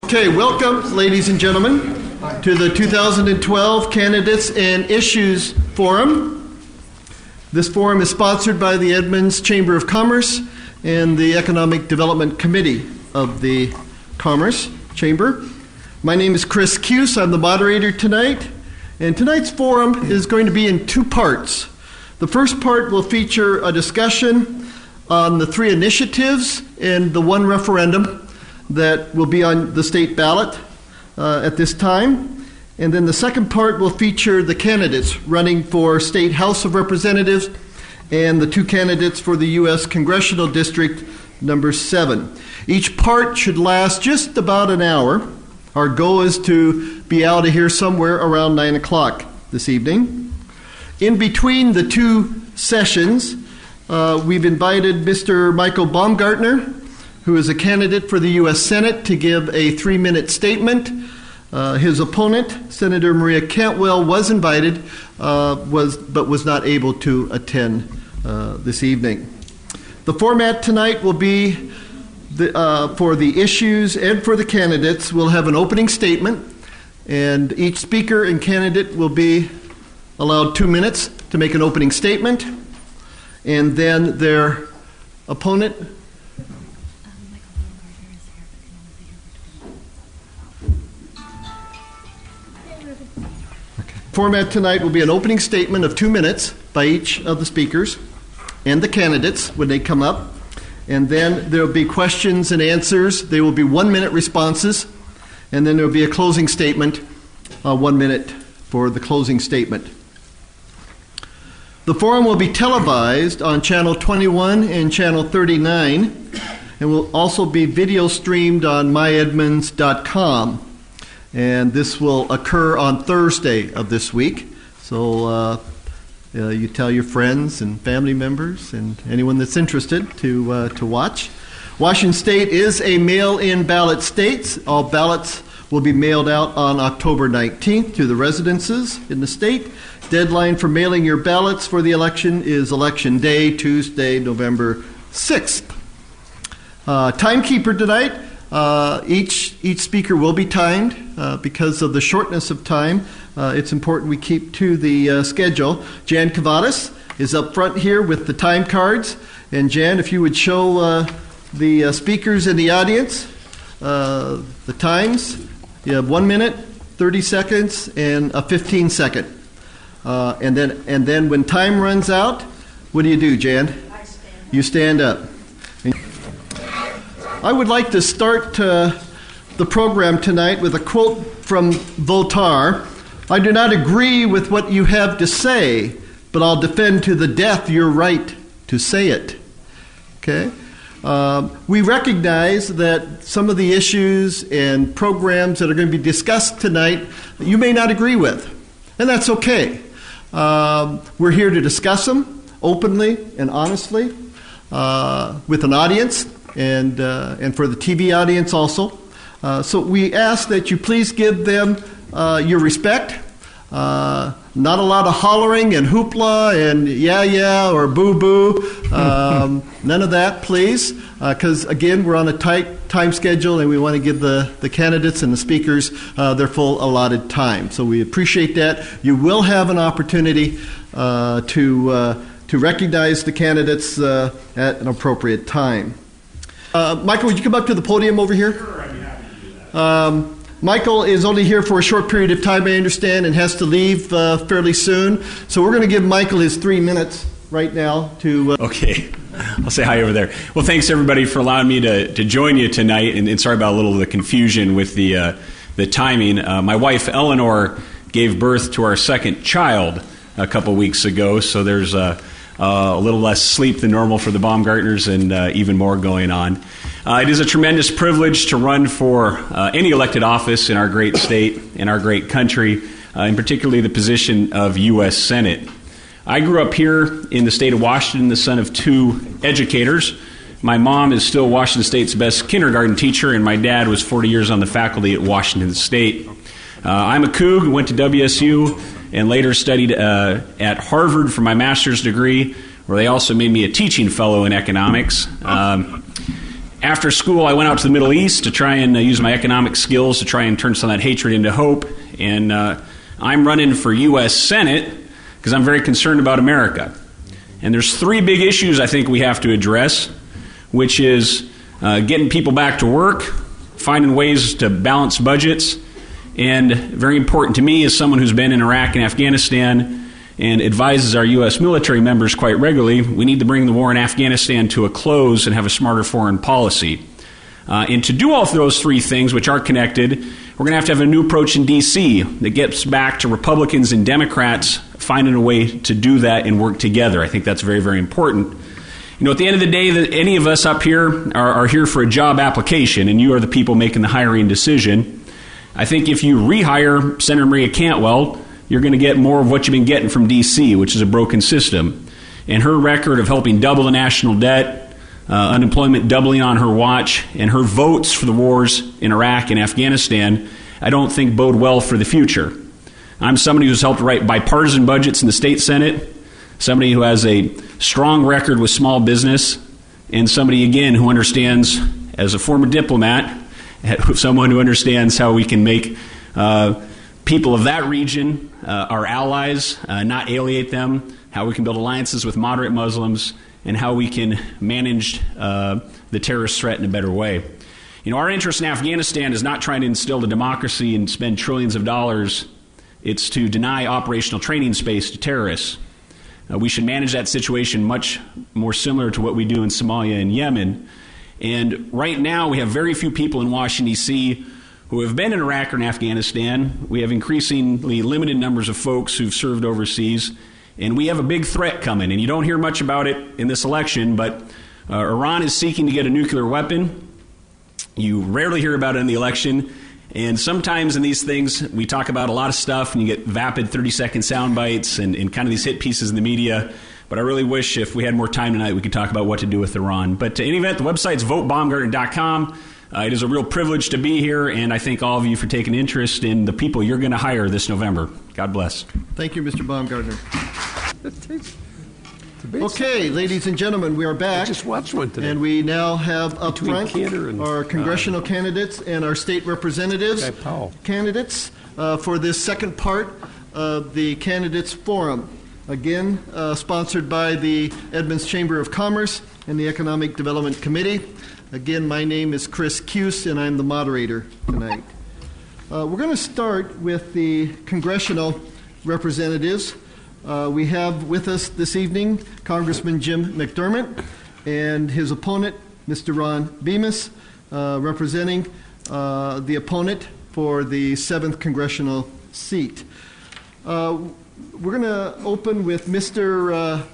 Okay, welcome, ladies and gentlemen, to the 2012 Candidates and Issues Forum. This forum is sponsored by the Edmonds Chamber of Commerce and the Economic Development Committee of the Commerce Chamber. My name is Chris Cuse. I'm the moderator tonight, and tonight's forum is going to be in two parts. The first part will feature a discussion on the three initiatives and the one referendum that will be on the state ballot at this time. And then the second part will feature the candidates running for State House of Representatives and the two candidates for the U.S. Congressional District number 7. Each part should last just about an hour. Our goal is to be out of here somewhere around 9 o'clock this evening. In between the two sessions, we've invited Mr. Michael Baumgartner, who is a candidate for the U.S. Senate, to give a 3-minute statement. His opponent, Senator Maria Cantwell, was invited, but was not able to attend this evening. The format tonight will be for the issues and for the candidates. We'll have an opening statement, and each speaker and candidate will be allowed 2 minutes to make an opening statement, and then their opponent. Format tonight will be an opening statement of 2 minutes by each of the speakers and the candidates when they come up. And then there will be questions and answers. They will be 1-minute responses. And then there will be a closing statement, 1 minute for the closing statement. The forum will be televised on Channel 21 and Channel 39, and will also be video streamed on myedmonds.com. And this will occur on Thursday of this week. So you tell your friends and family members and anyone that's interested to watch. Washington State is a mail-in ballot state. All ballots will be mailed out on October 19th to the residences in the state. Deadline for mailing your ballots for the election is Election Day, Tuesday, November 6th. Timekeeper tonight. Each speaker will be timed because of the shortness of time. It's important we keep to the schedule. Jan Kavadas is up front here with the time cards. And Jan, if you would show the speakers in the audience the times. You have 1 minute, 30 seconds, and a 15-second. And then when time runs out, what do, Jan? I stand. You stand up. I would like to start the program tonight with a quote from Voltaire. I do not agree with what you have to say, but I'll defend to the death your right to say it. Okay? We recognize that some of the issues and programs that are going to be discussed tonight you may not agree with, and that's okay. We're here to discuss them openly and honestly with an audience. And for the TV audience also. So we ask that you please give them your respect. Not a lot of hollering and hoopla and yeah or boo-boo. None of that, please. Because, again, we're on a tight time schedule and we want to give the candidates and the speakers their full allotted time. So we appreciate that. You will have an opportunity to recognize the candidates at an appropriate time. Michael, would you come up to the podium over here? Sure, I'd be happy to do that. Michael is only here for a short period of time, I understand, and has to leave fairly soon. So we're going to give Michael his 3 minutes right now to... Okay. I'll say hi over there. Well, thanks, everybody, for allowing me to join you tonight. And sorry about a little of the confusion with the timing. My wife, Eleanor, gave birth to our second child a couple weeks ago, so there's a little less sleep than normal for the Baumgartners and even more going on. It is a tremendous privilege to run for any elected office in our great state, in our great country, and particularly the position of U.S. Senate. I grew up here in the state of Washington, the son of two educators. My mom is still Washington State's best kindergarten teacher, and my dad was 40 years on the faculty at Washington State. I'm a Coug, went to WSU, and later studied at Harvard for my master's degree, where they also made me a teaching fellow in economics. After school, I went out to the Middle East to try and use my economic skills to try and turn some of that hatred into hope. And I'm running for U.S. Senate because I'm very concerned about America. And there's three big issues I think we have to address, which is getting people back to work, finding ways to balance budgets, and very important to me as someone who's been in Iraq and Afghanistan and advises our U.S. military members quite regularly, we need to bring the war in Afghanistan to a close and have a smarter foreign policy. And to do all of those three things, which are connected, we're going to have a new approach in D.C. that gets back to Republicans and Democrats finding a way to do that and work together. I think that's very, very important. You know, at the end of the day, any of us up here are here for a job application, and you are the people making the hiring decision. I think if you rehire Senator Maria Cantwell, you're going to get more of what you've been getting from D.C., which is a broken system. And her record of helping double the national debt, unemployment doubling on her watch, and her votes for the wars in Iraq and Afghanistan, I don't think bode well for the future. I'm somebody who's helped write bipartisan budgets in the state Senate, somebody who has a strong record with small business, and somebody, again, who understands, as a former diplomat, someone who understands how we can make people of that region our allies, not alienate them, how we can build alliances with moderate Muslims, and how we can manage the terrorist threat in a better way. You know, our interest in Afghanistan is not trying to instill the democracy and spend trillions of dollars. It's to deny operational training space to terrorists. We should manage that situation much more similar to what we do in Somalia and Yemen. And right now, we have very few people in Washington, D.C., who have been in Iraq or in Afghanistan. We have increasingly limited numbers of folks who've served overseas. And we have a big threat coming. And you don't hear much about it in this election, but Iran is seeking to get a nuclear weapon. You rarely hear about it in the election. And sometimes in these things, we talk about a lot of stuff, and you get vapid 30-second sound bites and kind of these hit pieces in the media. But I really wish if we had more time tonight, we could talk about what to do with Iran. But in any event, the website's votebaumgartner.com. It is a real privilege to be here, and I thank all of you for taking interest in the people you're going to hire this November. God bless. Thank you, Mr. Baumgartner. Okay, ladies and gentlemen, we are back. I just watched one today. And we now have up front our congressional candidates and our state representatives candidates for this second part of the Candidates Forum. Again, sponsored by the Edmonds Chamber of Commerce and the Economic Development Committee. Again, my name is Chris Cuse, and I'm the moderator tonight. We're going to start with the congressional representatives. We have with us this evening Congressman Jim McDermott and his opponent, Mr. Ron Bemis, representing the opponent for the 7th congressional seat. We're going to open with Mr.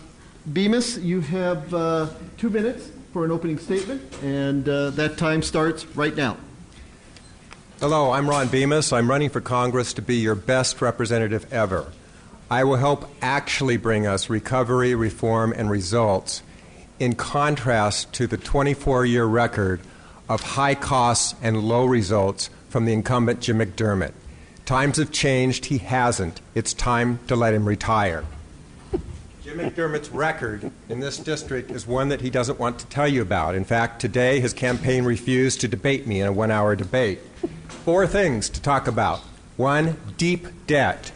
Bemis. You have 2 minutes for an opening statement, and that time starts right now. Hello, I'm Ron Bemis. I'm running for Congress to be your best representative ever. I will help actually bring us recovery, reform, and results in contrast to the 24-year record of high costs and low results from the incumbent Jim McDermott. Times have changed. He hasn't. It's time to let him retire. Jim McDermott's record in this district is one that he doesn't want to tell you about. In fact, today his campaign refused to debate me in a 1-hour debate. 4 things to talk about. 1, deep debt.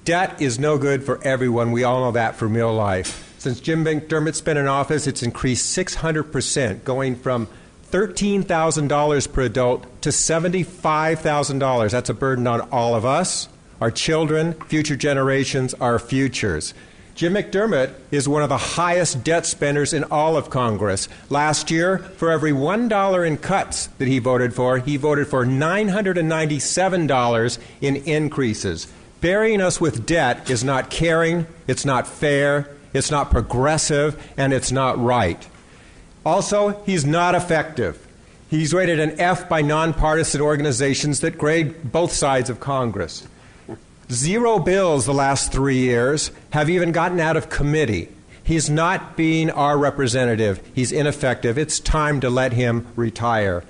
Debt is no good for everyone. We all know that from real life. Since Jim McDermott's been in office, it's increased 600%, going from $13,000 per adult to $75,000. That's a burden on all of us, our children, future generations, our futures. Jim McDermott is one of the highest debt spenders in all of Congress. Last year, for every $1 in cuts that he voted for $997 in increases. Burying us with debt is not caring, it's not fair, it's not progressive, and it's not right. Also, he's not effective. He's rated an F by nonpartisan organizations that grade both sides of Congress. 0 bills the last 3 years have even gotten out of committee. He's not being our representative. He's ineffective. It's time to let him retire.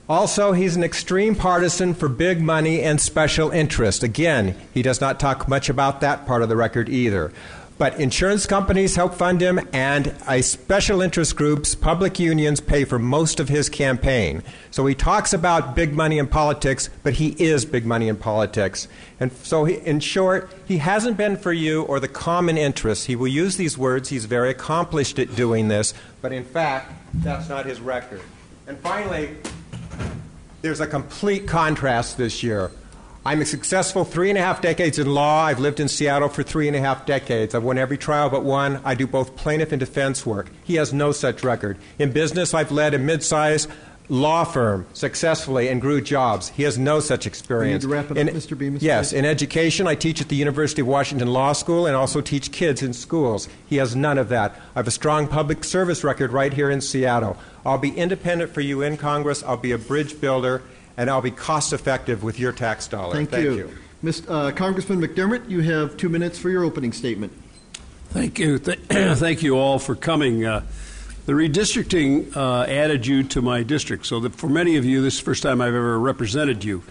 Also, he's an extreme partisan for big money and special interest. Again, he does not talk much about that part of the record either. But insurance companies help fund him, and special interest groups, public unions, pay for most of his campaign. So he talks about big money in politics, but he is big money in politics. And so, in short, he hasn't been for you or the common interest. He will use these words. He's very accomplished at doing this. But in fact, that's not his record. And finally, there's a complete contrast this year. I'm a successful 3.5 decades in law. I've lived in Seattle for 3.5 decades. I've won every trial but one. I do both plaintiff and defense work. He has no such record. In business, I've led a mid-sized law firm successfully and grew jobs. He has no such experience. You need to wrap it up, Mr. Bemis. Yes. In education, I teach at the University of Washington Law School and also teach kids in schools. He has none of that. I have a strong public service record right here in Seattle. I'll be independent for you in Congress. I'll be a bridge builder. And I'll be cost-effective with your tax dollars. Thank you. Congressman McDermott, you have 2 minutes for your opening statement. Thank you. Thank you all for coming. The redistricting added you to my district, so that for many of you, this is the first time I've ever represented you,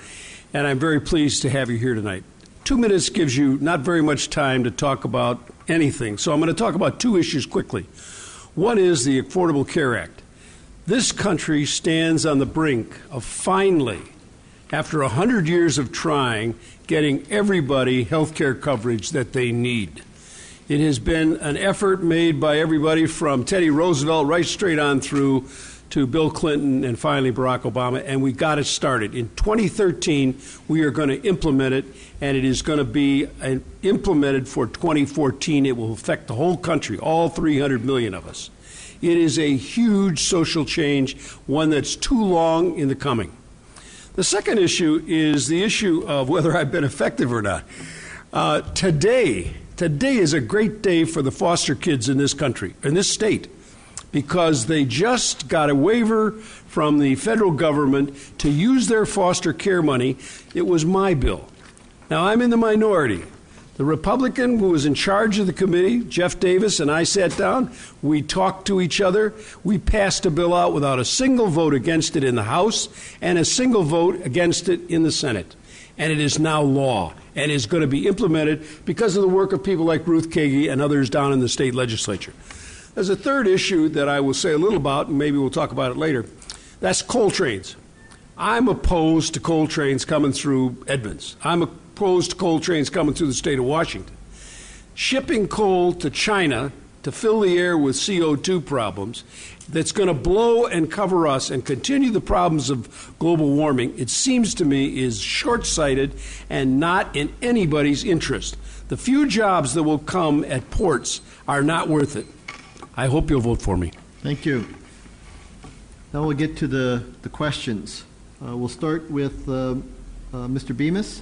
and I'm very pleased to have you here tonight. 2 minutes gives you not very much time to talk about anything, so I'm going to talk about two issues quickly. One is the Affordable Care Act. This country stands on the brink of finally, after 100 years of trying, getting everybody health care coverage that they need. It has been an effort made by everybody from Teddy Roosevelt right straight on through to Bill Clinton and finally Barack Obama, and we got it started. In 2013, we are going to implement it, and it is going to be implemented for 2014. It will affect the whole country, all 300 million of us. It is a huge social change, one that's too long in the coming. The second issue is the issue of whether I've been effective or not. Today is a great day for the foster kids in this country, in this state, because they just got a waiver from the federal government to use their foster care money. It was my bill. Now, I'm in the minority. The Republican who was in charge of the committee, Jeff Davis, and I sat down. We talked to each other. We passed a bill out without a single vote against it in the House and a single vote against it in the Senate. And it is now law and is going to be implemented because of the work of people like Ruth, Kagi, and others down in the state legislature. There's a third issue that I will say a little about, and maybe we'll talk about it later. That's coal trains. I'm opposed to coal trains coming through Edmonds. I'm opposed to coal trains coming through the state of Washington. Shipping coal to China to fill the air with CO2 problems that's going to blow and cover us and continue the problems of global warming, it seems to me, is short-sighted and not in anybody's interest. The few jobs that will come at ports are not worth it. I hope you'll vote for me. Thank you. Now we'll get to the questions. We'll start with Mr. Bemis.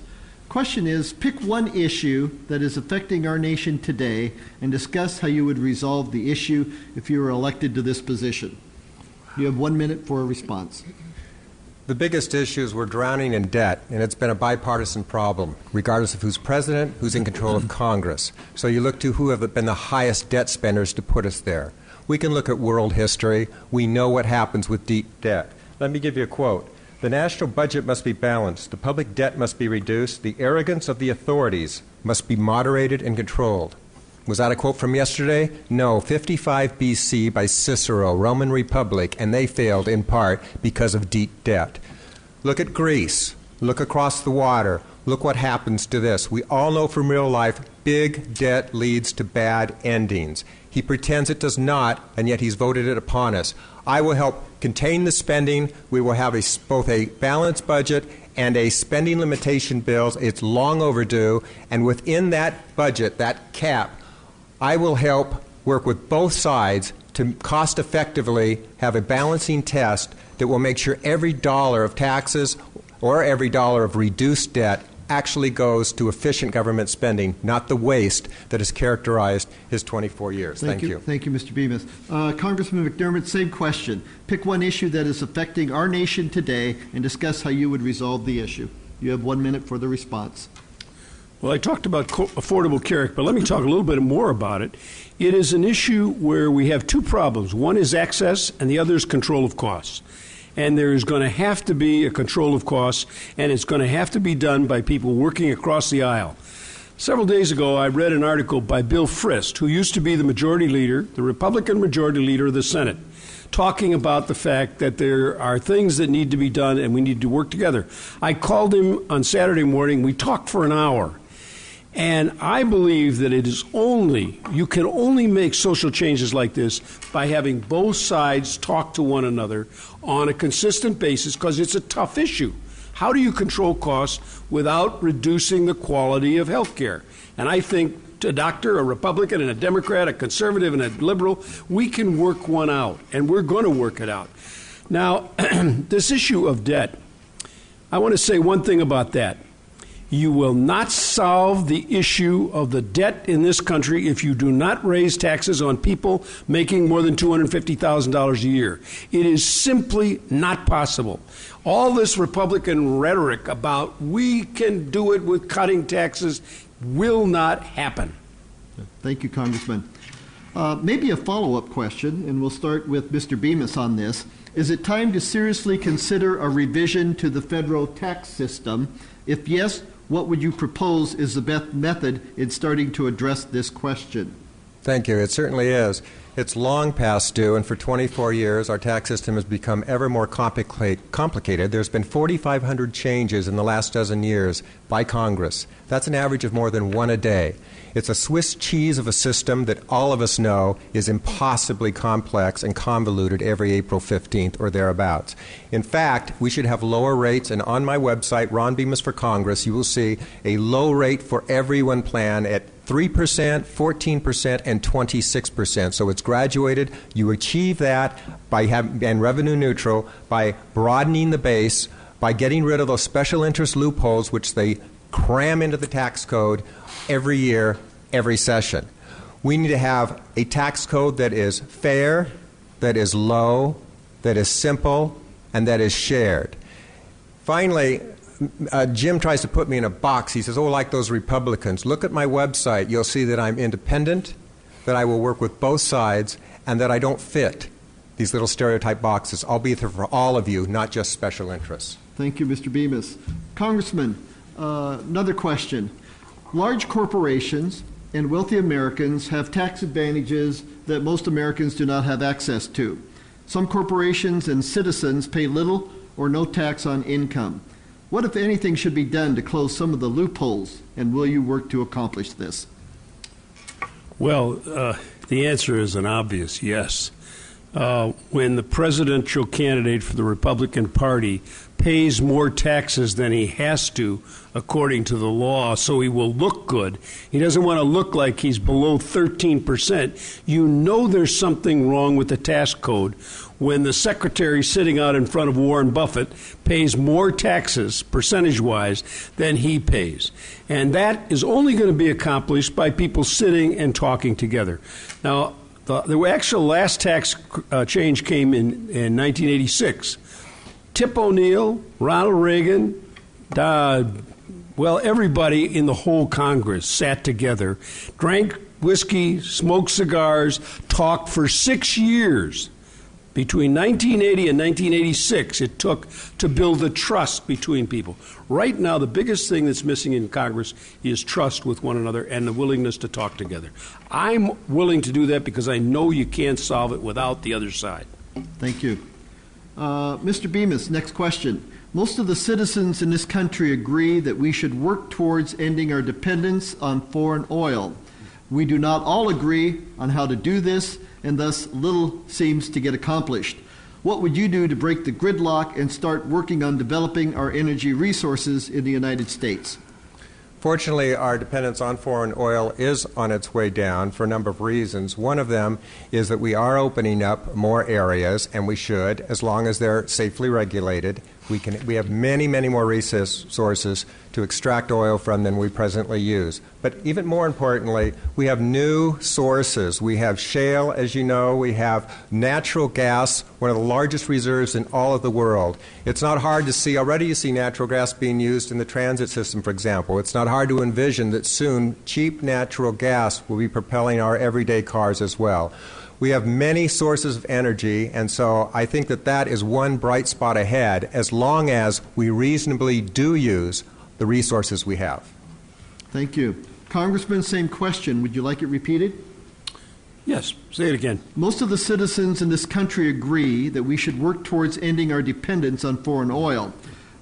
Question is, pick one issue that is affecting our nation today and discuss how you would resolve the issue if you were elected to this position. You have 1 minute for a response. The biggest issue is we're drowning in debt, and it's been a bipartisan problem, regardless of who's president, who's in control of Congress. So you look to who have been the highest debt spenders to put us there. We can look at world history. We know what happens with deep debt. Let me give you a quote. The national budget must be balanced. The public debt must be reduced. The arrogance of the authorities must be moderated and controlled. Was that a quote from yesterday? No, 55 BC by Cicero, Roman Republic, and they failed in part because of deep debt. Look at Greece. Look across the water. Look what happens to this. We all know from real life, big debt leads to bad endings. He pretends it does not, and yet he's voted it upon us. I will help contain the spending. We will have both a balanced budget and a spending limitation bill. It's long overdue, and within that budget, that cap, I will help work with both sides to cost effectively have a balancing test that will make sure every dollar of taxes or every dollar of reduced debt actually goes to efficient government spending, not the waste that has characterized his 24 years. Thank you. Thank you, Mr. Bemis. Congressman McDermott, same question. Pick one issue that is affecting our nation today and discuss how you would resolve the issue. You have 1 minute for the response. Well, I talked about Affordable Care Act, but let me talk a little bit more about it. It is an issue where we have two problems. One is access, and the other is control of costs. And there is going to have to be a control of costs, and it's going to have to be done by people working across the aisle. Several days ago, I read an article by Bill Frist, who used to be the majority leader, the Republican majority leader of the Senate, talking about the fact that there are things that need to be done and we need to work together. I called him on Saturday morning. We talked for an hour. And I believe that you can only make social changes like this by having both sides talk to one another on a consistent basis, because it's a tough issue. How do you control costs without reducing the quality of health care? And I think a doctor, a Republican, and a Democrat, a conservative, and a liberal, we can work one out, and we're going to work it out. Now, this issue of debt, I want to say one thing about that. You will not solve the issue of the debt in this country if you do not raise taxes on people making more than $250,000 a year. It is simply not possible. All this Republican rhetoric about we can do it with cutting taxes will not happen. Thank you, Congressman. Maybe a follow-up question, and we'll start with Mr. Bemis on this. Is it time to seriously consider a revision to the federal tax system? If yes, what would you propose is the best method in starting to address this question? Thank you. It certainly is. It's long past due, and for 24 years, our tax system has become ever more complicated. There's been 4,500 changes in the last dozen years by Congress. That's an average of more than one a day. It's a Swiss cheese of a system that all of us know is impossibly complex and convoluted every April 15th or thereabouts. In fact, we should have lower rates, and on my website, Ron Bemis for Congress, you will see a low rate for everyone plan at 3%, 14%, and 26%. So it's graduated. You achieve that and revenue neutral by broadening the base, by getting rid of those special interest loopholes which they cram into the tax code every year, every session. We need to have a tax code that is fair, that is low, that is simple, and that is shared. Finally, Jim tries to put me in a box. He says, oh, like those Republicans. Look at my website. You'll see that I'm independent, that I will work with both sides, and that I don't fit these little stereotype boxes. I'll be there for all of you, not just special interests. Thank you, Mr. Bemis. Congressman, another question. Large corporations and wealthy Americans have tax advantages that most Americans do not have access to. Some corporations and citizens pay little or no tax on income. What, if anything, should be done to close some of the loopholes, and will you work to accomplish this? Well, the answer is an obvious yes. When the presidential candidate for the Republican Party pays more taxes than he has to according to the law so he will look good, he doesn't want to look like he's below 13%, you know there's something wrong with the tax code when the secretary sitting out in front of Warren Buffett pays more taxes, percentage-wise, than he pays. And that is only going to be accomplished by people sitting and talking together. Now, the actual last tax change came in 1986. Tip O'Neill, Ronald Reagan, everybody in the whole Congress sat together, drank whiskey, smoked cigars, talked for 6 years. Between 1980 and 1986, it took to build the trust between people. Right now, the biggest thing that's missing in Congress is trust with one another and the willingness to talk together. I'm willing to do that because I know you can't solve it without the other side. Thank you. Mr. Bemis, next question. Most of the citizens in this country agree that we should work towards ending our dependence on foreign oil. We do not all agree on how to do this, and thus little seems to get accomplished. What would you do to break the gridlock and start working on developing our energy resources in the United States? Fortunately, our dependence on foreign oil is on its way down for a number of reasons. One of them is that we are opening up more areas, and we should, as long as they're safely regulated. We have many, many more resources to extract oil from than we presently use. But even more importantly, we have new sources. We have shale, as you know. We have natural gas, one of the largest reserves in all of the world. It's not hard to see. Already you see natural gas being used in the transit system, for example. It's not hard to envision that soon cheap natural gas will be propelling our everyday cars as well. We have many sources of energy, and so I think that is one bright spot ahead as long as we reasonably do use the resources we have. Thank you. Congressman, same question. Would you like it repeated? Yes, say it again. Most of the citizens in this country agree that we should work towards ending our dependence on foreign oil.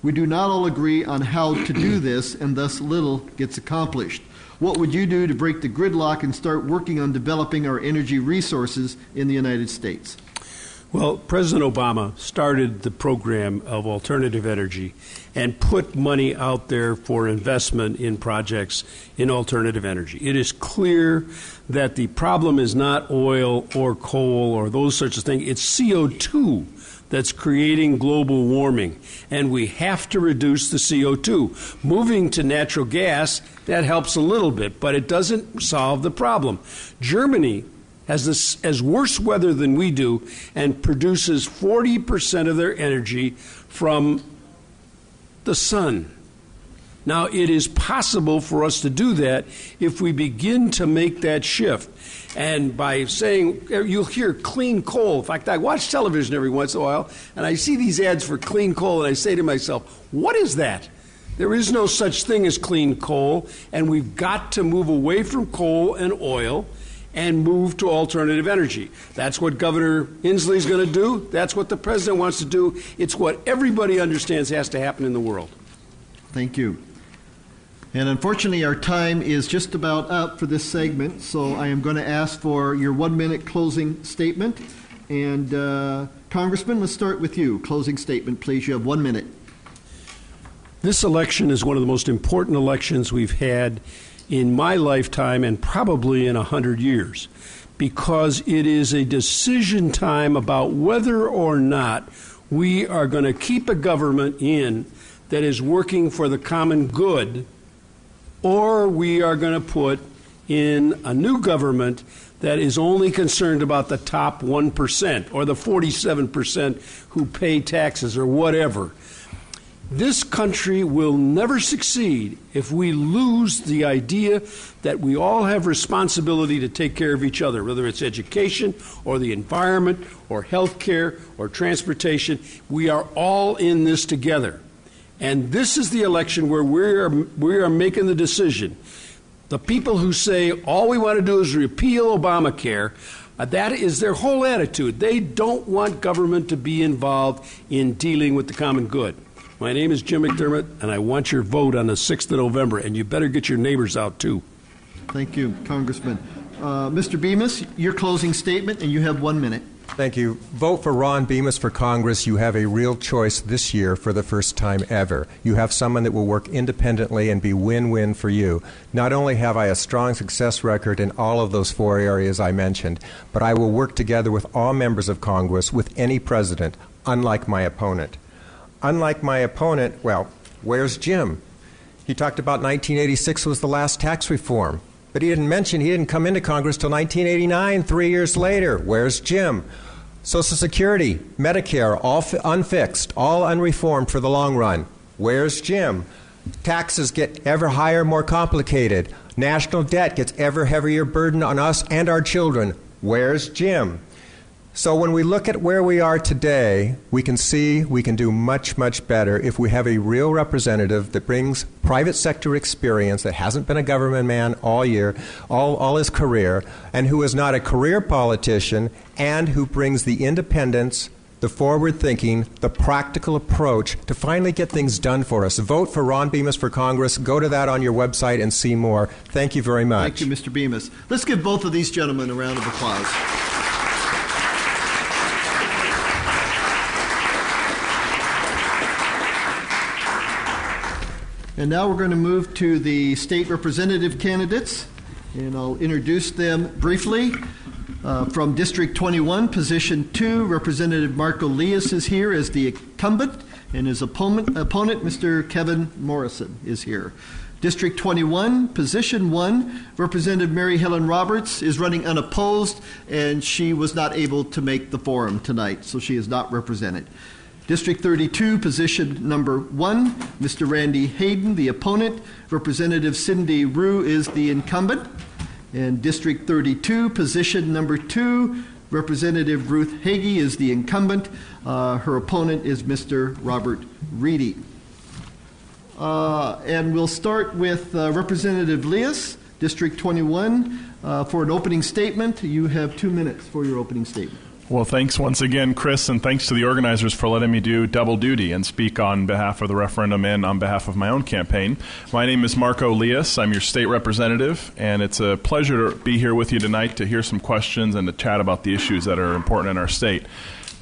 We do not all agree on how to do this, and thus little gets accomplished. What would you do to break the gridlock and start working on developing our energy resources in the United States? Well, President Obama started the program of alternative energy and put money out there for investment in projects in alternative energy. It is clear that the problem is not oil or coal or those sorts of things. It's CO2 that's creating global warming, and we have to reduce the CO2. Moving to natural gas, that helps a little bit, but it doesn't solve the problem. Germany has worse weather than we do and produces 40% of their energy from the sun. Now, it is possible for us to do that if we begin to make that shift. And by saying, you'll hear clean coal. In fact, I watch television every once in a while, and I see these ads for clean coal, and I say to myself, what is that? There is no such thing as clean coal, and we've got to move away from coal and oil and move to alternative energy. That's what Governor Inslee's going to do. That's what the president wants to do. It's what everybody understands has to happen in the world. Thank you. And unfortunately, our time is just about up for this segment, so I am going to ask for your 1-minute closing statement. And Congressman, let's start with you. Closing statement, please. You have 1 minute. This election is one of the most important elections we've had in my lifetime and probably in 100 years, because it is a decision time about whether or not we are going to keep a government in that is working for the common good, or we are going to put in a new government that is only concerned about the top 1% or the 47% who pay taxes or whatever. This country will never succeed if we lose the idea that we all have responsibility to take care of each other, whether it's education or the environment or health care or transportation. We are all in this together. And this is the election where we are making the decision. The people who say all we want to do is repeal Obamacare, that is their whole attitude. They don't want government to be involved in dealing with the common good. My name is Jim McDermott, and I want your vote on the 6th of November, and you better get your neighbors out, too. Thank you, Congressman. Mr. Bemis, your closing statement, and you have 1 minute. Thank you. Vote for Ron Bemis for Congress. You have a real choice this year for the first time ever. You have someone that will work independently and be win-win for you. Not only have I a strong success record in all of those 4 areas I mentioned, but I will work together with all members of Congress, with any president, unlike my opponent. Unlike my opponent, well, where's Jim? He talked about 1986 was the last tax reform. But he didn't mention he didn't come into Congress till 1989, 3 years later. Where's Jim? Social Security, Medicare, all unfixed, all unreformed for the long run. Where's Jim? Taxes get ever higher, more complicated. National debt gets ever heavier burden on us and our children. Where's Jim? So when we look at where we are today, we can see we can do much, much better if we have a real representative that brings private sector experience, that hasn't been a government man all year, all his career, and who is not a career politician, and who brings the independence, the forward thinking, the practical approach to finally get things done for us. Vote for Ron Bemis for Congress. Go to that on your website and see more. Thank you very much. Thank you, Mr. Bemis. Let's give both of these gentlemen a round of applause. And now we're going to move to the state representative candidates, and I'll introduce them briefly. From District 21, Position 2, Representative Marko Liias is here as the incumbent, and his opponent, Mr. Kevin Morrison, is here. District 21, Position 1, Representative Mary Helen Roberts is running unopposed, and she was not able to make the forum tonight, so she is not represented. District 32, Position number 1, Mr. Randy Hayden, the opponent. Representative Cindy Rue is the incumbent. And District 32, Position number 2, Representative Ruth Kagi is the incumbent. Her opponent is Mr. Robert Reedy. And we'll start with Representative Liias. District 21, for an opening statement. You have 2 minutes for your opening statement. Well, thanks once again, Chris, and thanks to the organizers for letting me do double duty and speak on behalf of the referendum and on behalf of my own campaign. My name is Marko Liias. I'm your state representative, and it's a pleasure to be here with you tonight to hear some questions and to chat about the issues that are important in our state.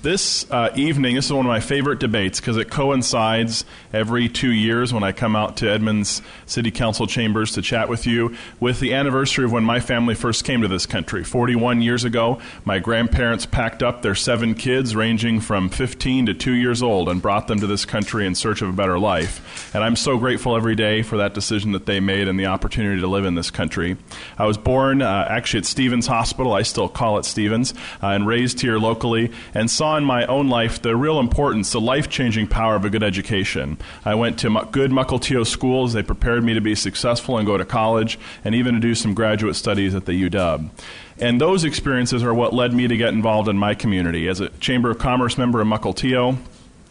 This evening, this is one of my favorite debates because it coincides every 2 years when I come out to Edmonds City Council chambers to chat with you with the anniversary of when my family first came to this country. 41 years ago, my grandparents packed up their 7 kids ranging from 15 to 2 years old and brought them to this country in search of a better life. And I'm so grateful every day for that decision that they made and the opportunity to live in this country. I was born actually at Stevens Hospital, I still call it Stevens, and raised here locally and saw in my own life the real importance, the life-changing power of a good education. I went to good Mukilteo schools. They prepared me to be successful and go to college and even to do some graduate studies at the UW. And those experiences are what led me to get involved in my community. As a Chamber of Commerce member in Mukilteo,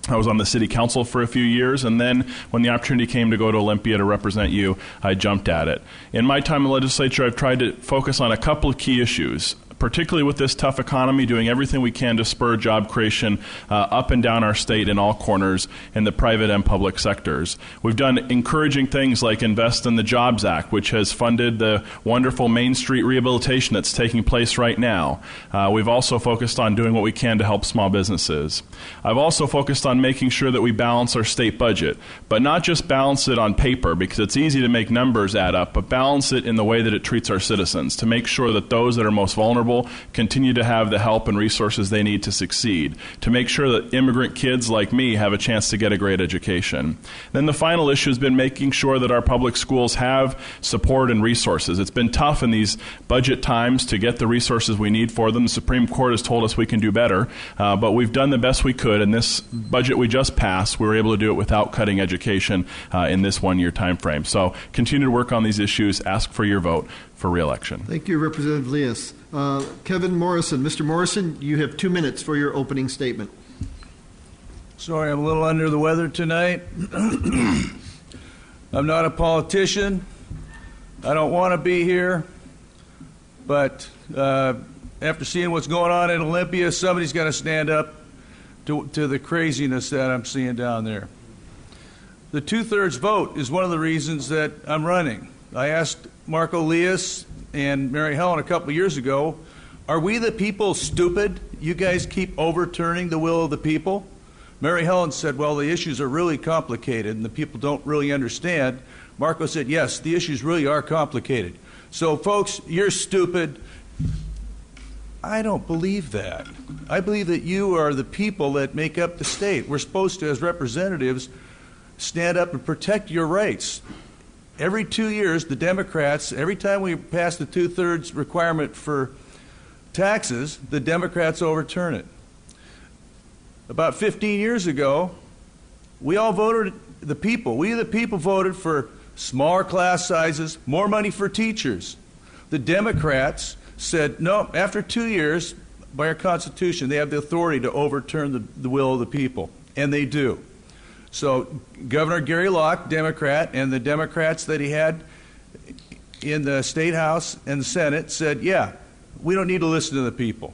I was on the city council for a few years, and then when the opportunity came to go to Olympia to represent you, I jumped at it. In my time in the legislature, I've tried to focus on a couple of key issues, particularly with this tough economy, doing everything we can to spur job creation up and down our state in all corners in the private and public sectors. We've done encouraging things like invest in the Jobs Act, which has funded the wonderful Main Street rehabilitation that's taking place right now. We've also focused on doing what we can to help small businesses. I've also focused on making sure that we balance our state budget, but not just balance it on paper, because it's easy to make numbers add up, but balance it in the way that it treats our citizens, to make sure that those that are most vulnerable continue to have the help and resources they need to succeed, to make sure that immigrant kids like me have a chance to get a great education. Then the final issue has been making sure that our public schools have support and resources. It's been tough in these budget times to get the resources we need for them. The Supreme Court has told us we can do better, but we've done the best we could. In this budget we just passed, we were able to do it without cutting education in this one-year time frame. So continue to work on these issues. Ask for your vote for re-election. Thank you, Representative Liias. Kevin Morrison. Mr. Morrison, you have 2 minutes for your opening statement. Sorry, I'm a little under the weather tonight. I'm not a politician. I don't want to be here. But after seeing what's going on in Olympia, somebody's got to stand up to the craziness that I'm seeing down there. The 2/3 vote is one of the reasons that I'm running. I asked Marko Liias and Mary Helen a couple of years ago, are we the people stupid? You guys keep overturning the will of the people? Mary Helen said, well, the issues are really complicated and the people don't really understand. Marko said, yes, the issues really are complicated. So, folks, you're stupid. I don't believe that. I believe that you are the people that make up the state. We're supposed to, as representatives, stand up and protect your rights. Every 2 years, the Democrats, every time we pass the 2/3 requirement for taxes, the Democrats overturn it. About 15 years ago, we all voted, the people voted for smaller class sizes, more money for teachers. The Democrats said, no, after 2 years, by our Constitution, they have the authority to overturn the will of the people, and they do. So Governor Gary Locke, Democrat, and the Democrats that he had in the State House and the Senate said, yeah, we don't need to listen to the people.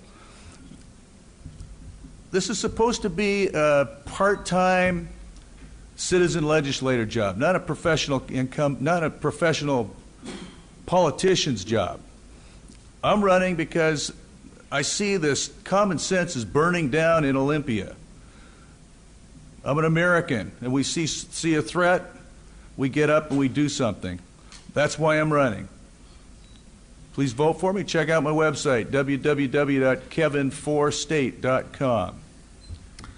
This is supposed to be a part-time citizen legislator job, not a professional income, not a professional politician's job. I'm running because I see this common sense is burning down in Olympia. I'm an American, and we see a threat, we get up and we do something. That's why I'm running. Please vote for me. Check out my website, www.kevinforstate.com.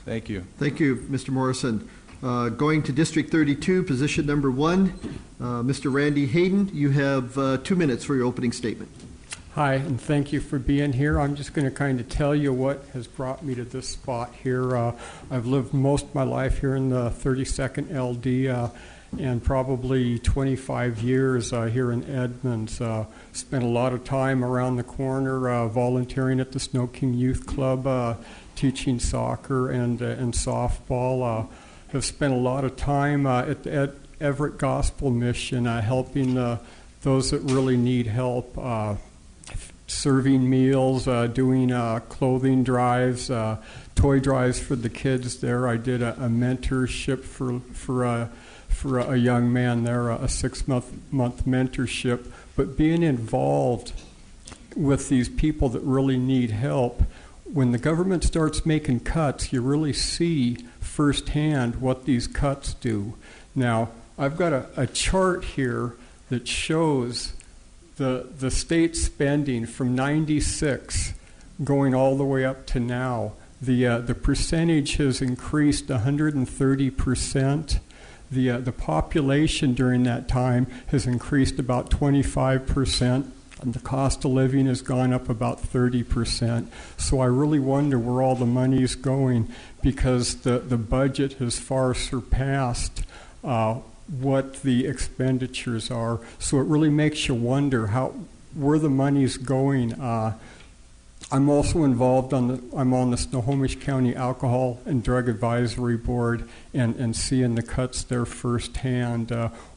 Thank you. Thank you, Mr. Morrison. Going to District 32, position number 1, Mr. Randy Hayden, you have 2 minutes for your opening statement. Hi, and thank you for being here. I'm just going to kind of tell you what has brought me to this spot here. I've lived most of my life here in the 32nd LD and probably 25 years here in Edmonds. Spent a lot of time around the corner volunteering at the Snow King Youth Club, teaching soccer and softball. Have spent a lot of time at Everett Gospel Mission helping the those that really need help, serving meals, doing clothing drives, toy drives for the kids there. I did a mentorship for a young man there, a 6-month mentorship. But being involved with these people that really need help, when the government starts making cuts, you really see firsthand what these cuts do. Now, I've got a chart here that shows the state spending from 96 going all the way up to now. The percentage has increased 130%. The population during that time has increased about 25%. And the cost of living has gone up about 30%. So I really wonder where all the money is going, because the budget has far surpassed what the expenditures are. So it really makes you wonder where the money is going. I'm also involved I'm on the Snohomish County Alcohol and Drug Advisory Board, and seeing the cuts there firsthand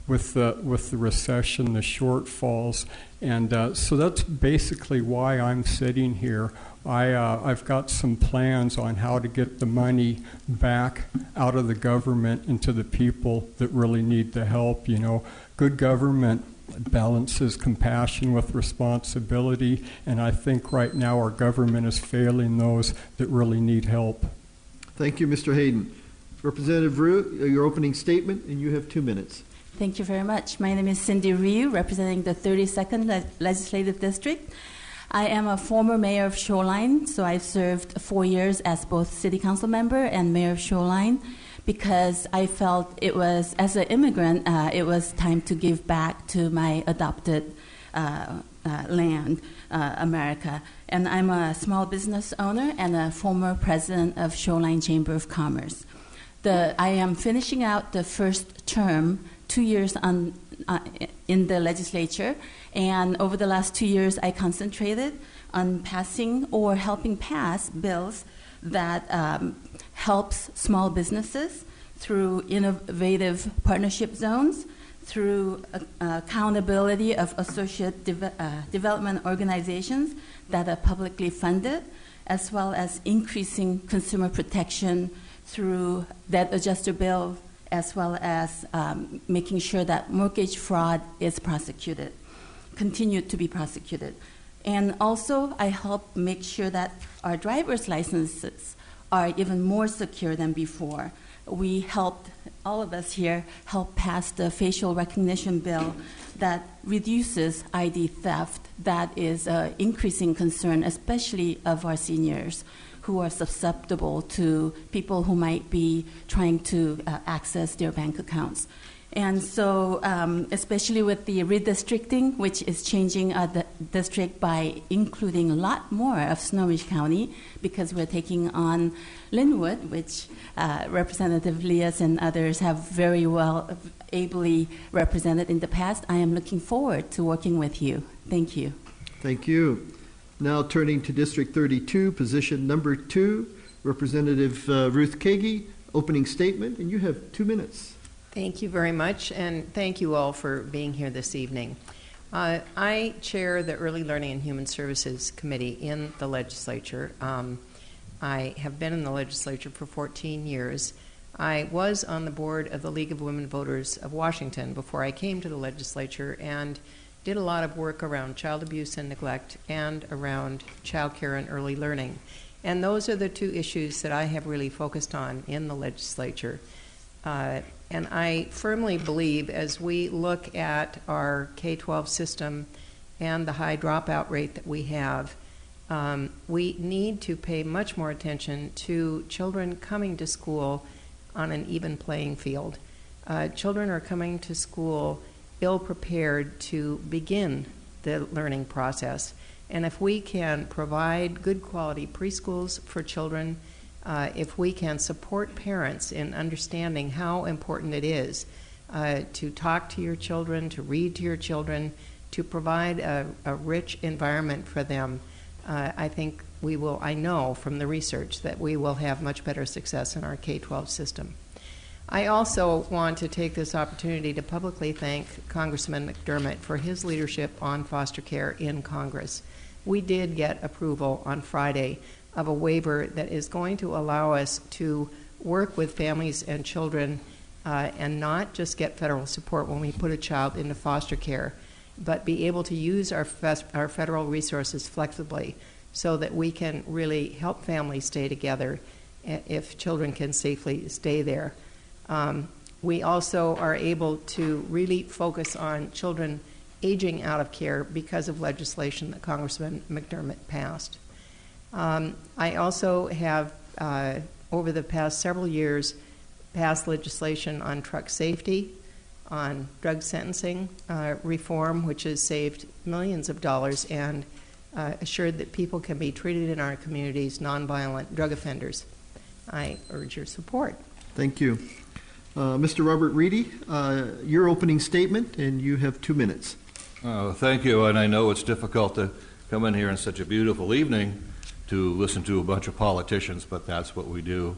with the recession, the shortfalls, and so that's basically why I'm sitting here. I've got some plans on how to get the money back out of the government into the people that really need the help. You know, good government balances compassion with responsibility, and I think right now our government is failing those that really need help. Thank you, Mr. Hayden. Representative Ruth, your opening statement, and you have 2 minutes. Thank you very much. My name is Cindy Ryu, representing the 32nd Legislative District. I am a former mayor of Shoreline, so I've served 4 years as both city council member and mayor of Shoreline, because I felt it was, as an immigrant, it was time to give back to my adopted land, America. And I'm a small business owner and a former president of Shoreline Chamber of Commerce. I am finishing out the first term, 2 years in the legislature, and over the last 2 years I concentrated on passing or helping pass bills that helps small businesses through innovative partnership zones, through accountability of associate development organizations that are publicly funded, as well as increasing consumer protection through debt adjuster bill, as well as making sure that mortgage fraud is prosecuted, continue to be prosecuted. And also, I help make sure that our driver's licenses are even more secure than before. We helped, all of us here, help pass the facial recognition bill that reduces ID theft. That is an increasing concern, especially of our seniors, who are susceptible to people who might be trying to access their bank accounts. And so, especially with the redistricting, which is changing the district by including a lot more of Snohomish County, because we're taking on Linwood, which Representative Liias and others have very well ably represented in the past. I am looking forward to working with you. Thank you. Thank you. Now turning to District 32, position number 2, Representative Ruth Kagi, opening statement, and you have 2 minutes. Thank you very much, and thank you all for being here this evening. I chair the Early Learning and Human Services Committee in the legislature. I have been in the legislature for 14 years. I was on the board of the League of Women Voters of Washington before I came to the legislature, and did a lot of work around child abuse and neglect and around child care and early learning. And those are the 2 issues that I have really focused on in the legislature. And I firmly believe, as we look at our K-12 system and the high dropout rate that we have, we need to pay much more attention to children coming to school on an even playing field. Children are coming to school ill-prepared to begin the learning process. And if we can provide good quality preschools for children, if we can support parents in understanding how important it is to talk to your children, to read to your children, to provide a rich environment for them, I think we will, I know from the research that we will have much better success in our K-12 system. I also want to take this opportunity to publicly thank Congressman McDermott for his leadership on foster care in Congress. We did get approval on Friday of a waiver that is going to allow us to work with families and children and not just get federal support when we put a child into foster care, but be able to use our federal resources flexibly so that we can really help families stay together if children can safely stay there. We also are able to really focus on children aging out of care because of legislation that Congressman McDermott passed. I also have, over the past several years, passed legislation on truck safety, on drug sentencing reform, which has saved millions of dollars and assured that people can be treated in our communities, nonviolent drug offenders. I urge your support. Thank you. Mr. Robert Reedy, your opening statement, and you have 2 minutes. Thank you, and I know it's difficult to come in here on such a beautiful evening to listen to a bunch of politicians, but that's what we do.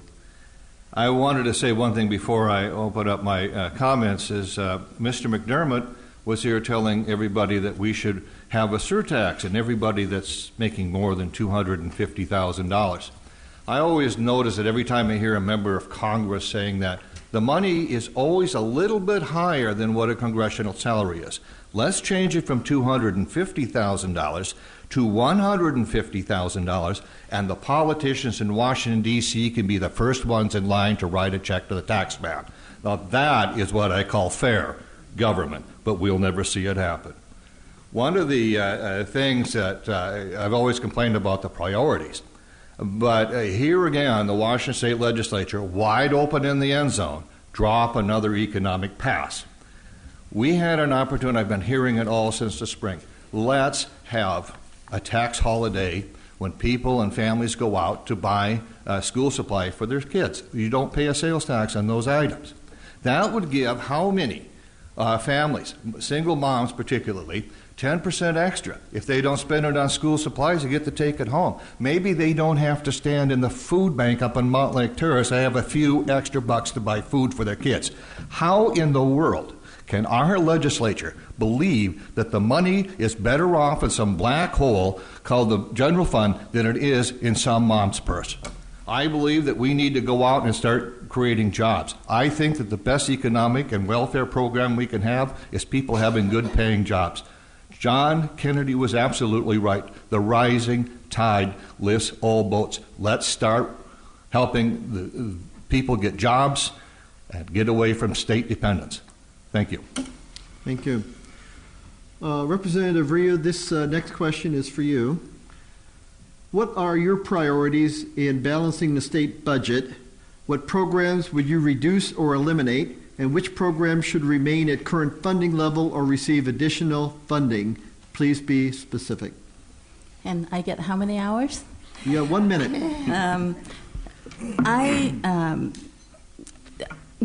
I wanted to say one thing before I open up my comments is Mr. McDermott was here telling everybody that we should have a surtax and everybody that's making more than $250,000. I always notice that every time I hear a member of Congress saying that, the money is always a little bit higher than what a congressional salary is. Let's change it from $250,000 to $150,000, and the politicians in Washington, D.C. can be the first ones in line to write a check to the taxman. Now, that is what I call fair government, but we'll never see it happen. One of the things that I've always complained about the priorities, but here again, the Washington State Legislature, wide open in the end zone, drop another economic pass. We had an opportunity, I've been hearing it all since the spring. Let's have a tax holiday when people and families go out to buy school supply for their kids. You don't pay a sales tax on those items. That would give how many families, single moms particularly, 10% extra. If they don't spend it on school supplies, they get to take it home. Maybe they don't have to stand in the food bank up on Montlake Terrace. I have a few extra bucks to buy food for their kids. How in the world can our legislature believe that the money is better off in some black hole called the general fund than it is in some mom's purse? I believe that we need to go out and start creating jobs. I think that the best economic and welfare program we can have is people having good paying jobs. John Kennedy was absolutely right. The rising tide lifts all boats. Let's start helping the people get jobs and get away from state dependence. Thank you. Thank you. Representative Rio, this next question is for you. What are your priorities in balancing the state budget? What programs would you reduce or eliminate? And which programs should remain at current funding level or receive additional funding? Please be specific. And I get how many hours? You have 1 minute. I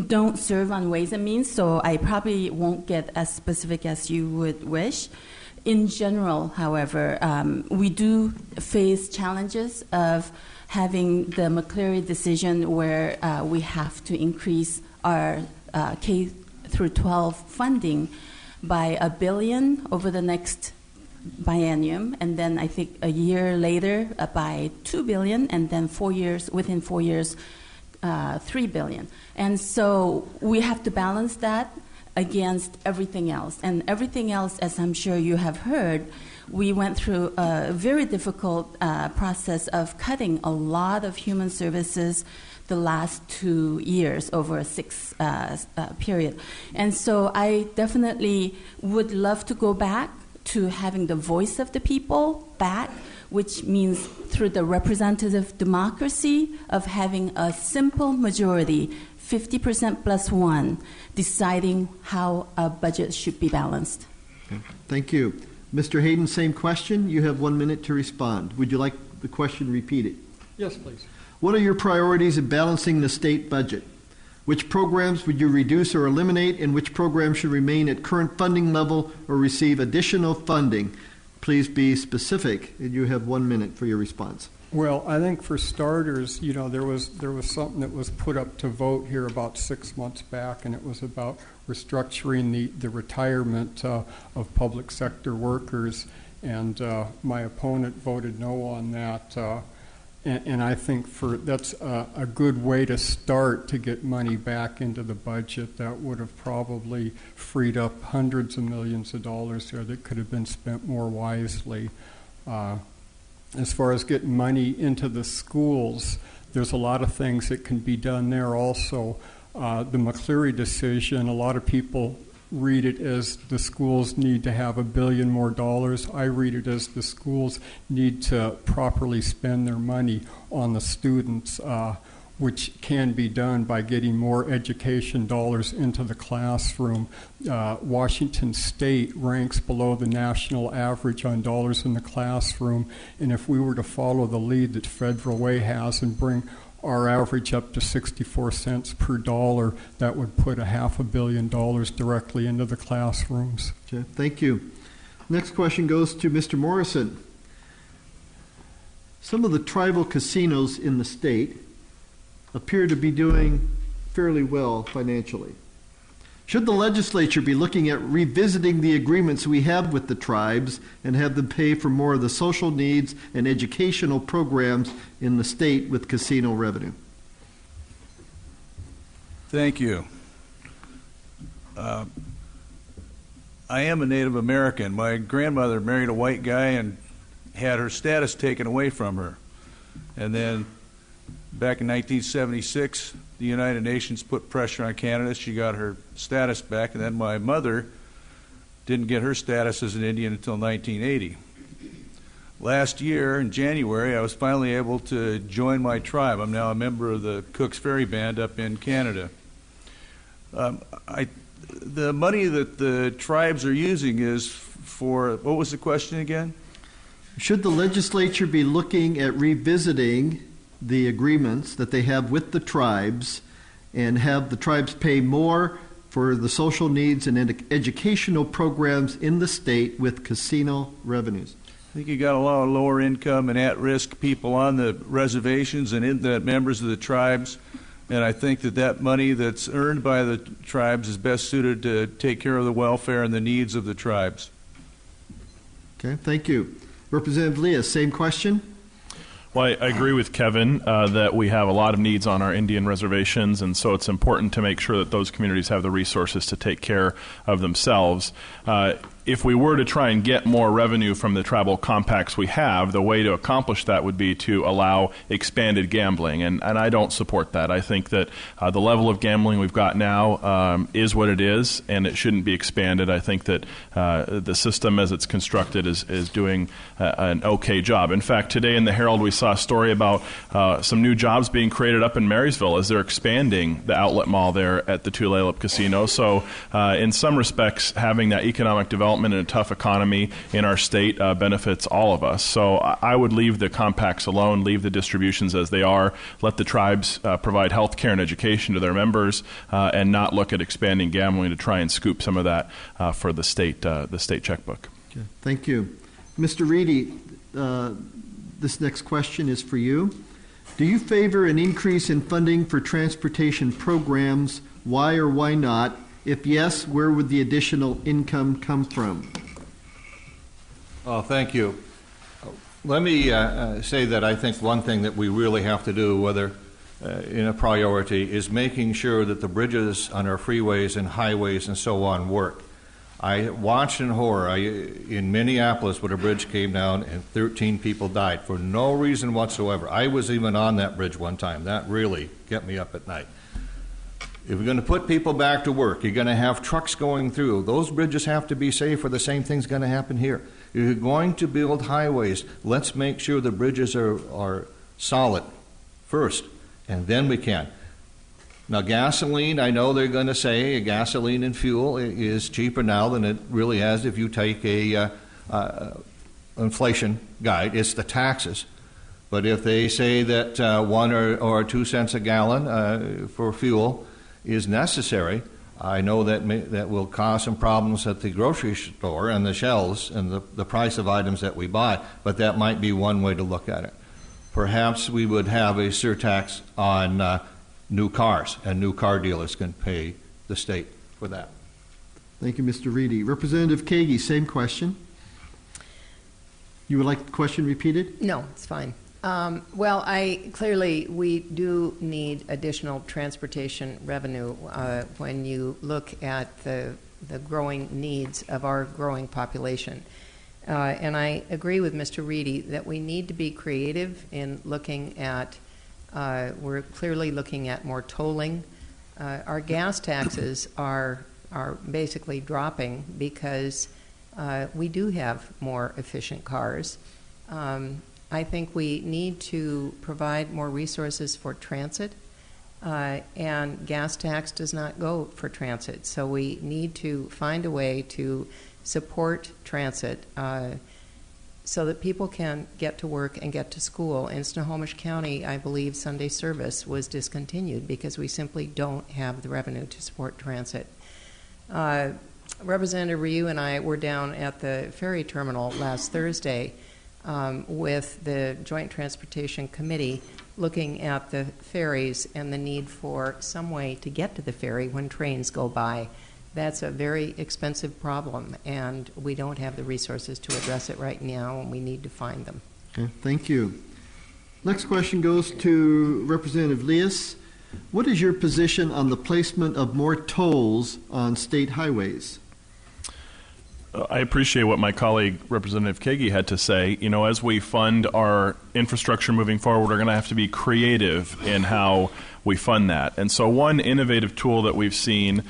don't serve on Ways and Means, so I probably won't get as specific as you would wish. In general, however, we do face challenges of having the McCleary decision where we have to increase our K through 12 funding by $1 billion over the next biennium, and then I think a year later by $2 billion, and then within 4 years, $3 billion. And so we have to balance that against everything else. And everything else, as I'm sure you have heard, we went through a very difficult process of cutting a lot of human services the last 2 years over a 6 period. And so I definitely would love to go back to having the voice of the people back, which means through the representative democracy of having a simple majority, 50% plus one, deciding how a budget should be balanced. Okay. Thank you. Mr. Hayden, same question. You have 1 minute to respond. Would you like the question repeated? Yes, please. What are your priorities in balancing the state budget? Which programs would you reduce or eliminate, and which programs should remain at current funding level or receive additional funding? Please be specific, and you have 1 minute for your response. Well, I think for starters, there was something that was put up to vote here about 6 months back, and it was about restructuring the retirement of public sector workers, and my opponent voted no on that. And I think that's a good way to start to get money back into the budget. That would have probably freed up hundreds of millions of dollars there that could have been spent more wisely. As far as getting money into the schools, there's a lot of things that can be done there also. The McCleary decision, a lot of people read it as the schools need to have $1 billion more. I read it as the schools need to properly spend their money on the students, which can be done by getting more education dollars into the classroom. Washington State ranks below the national average on dollars in the classroom, and if we were to follow the lead that Federal Way has and bring our average up to 64 cents per dollar, that would put $500 million directly into the classrooms. Okay, thank you. Next question goes to Mr. Morrison. Some of the tribal casinos in the state appear to be doing fairly well financially. Should the legislature be looking at revisiting the agreements we have with the tribes and have them pay for more of the social needs and educational programs in the state with casino revenue? Thank you. I am a Native American. My grandmother married a white guy and had her status taken away from her. And then back in 1976, the United Nations put pressure on Canada. She got her status back, and then my mother didn't get her status as an Indian until 1980. Last year, in January, I was finally able to join my tribe. I'm now a member of the Cook's Ferry Band up in Canada. The money that the tribes are using is for, what was the question again? Should the legislature be looking at revisiting the agreements that they have with the tribes and have the tribes pay more for the social needs and educational programs in the state with casino revenues? I think you got a lot of lower income and at-risk people on the reservations and in the members of the tribes, and I think that money that's earned by the tribes is best suited to take care of the welfare and the needs of the tribes. Okay, thank you. Representative Liias, same question? Well, I agree with Kevin that we have a lot of needs on our Indian reservations, and so it's important to make sure that those communities have the resources to take care of themselves. If we were to try and get more revenue from the tribal compacts we have, the way to accomplish that would be to allow expanded gambling, and I don't support that. I think that the level of gambling we've got now is what it is, and it shouldn't be expanded. I think that the system as it's constructed is doing an okay job. In fact, today in the Herald we saw a story about some new jobs being created up in Marysville as they're expanding the outlet mall there at the Tulalip Casino. So in some respects, having that economic development in a tough economy in our state benefits all of us. So I would leave the compacts alone, leave the distributions as they are, let the tribes provide health care and education to their members, and not look at expanding gambling to try and scoop some of that for the state checkbook. Okay. Thank you. Mr. Reedy, this next question is for you. Do you favor an increase in funding for transportation programs? Why or why not? If yes, where would the additional income come from? Oh, thank you. Let me say that I think one thing that we really have to do, whether in a priority, is making sure that the bridges on our freeways and highways and so on work. I watched in horror in Minneapolis when a bridge came down and 13 people died for no reason whatsoever. I was even on that bridge one time. That really kept me up at night. If you're going to put people back to work, you're going to have trucks going through. Those bridges have to be safe, or the same thing's going to happen here. If you're going to build highways, let's make sure the bridges are solid first, and then we can. Now, gasoline, I know they're going to say gasoline and fuel is cheaper now than it really has if you take a inflation guide. It's the taxes. But if they say that 1 or 2 cents a gallon for fuel is necessary, I know that will cause some problems at the grocery store and the shelves and the price of items that we buy, but that might be one way to look at it. perhaps we would have a surtax on new cars, and new car dealers can pay the state for that. Thank you, Mr. Reedy. Representative Kagi, same question. You would like the question repeated? No, it's fine. Well, we do need additional transportation revenue when you look at the growing needs of our growing population. And I agree with Mr. Reedy that we need to be creative in looking at, we're clearly looking at more tolling. Our gas taxes are basically dropping because we do have more efficient cars. I think we need to provide more resources for transit, and gas tax does not go for transit. So we need to find a way to support transit so that people can get to work and get to school. In Snohomish County, I believe Sunday service was discontinued because we simply don't have the revenue to support transit. Representative Ryu and I were down at the ferry terminal last Thursday with the Joint Transportation Committee looking at the ferries and the need for some way to get to the ferry when trains go by. That's a very expensive problem, and we don't have the resources to address it right now, and we need to find them. Okay, thank you. Next question goes to Representative Liias. What is your position on the placement of more tolls on state highways? I appreciate what my colleague, Representative Kagi, had to say. You know, as we fund our infrastructure moving forward, we're going to have to be creative in how we fund that. And so one innovative tool that we've seen,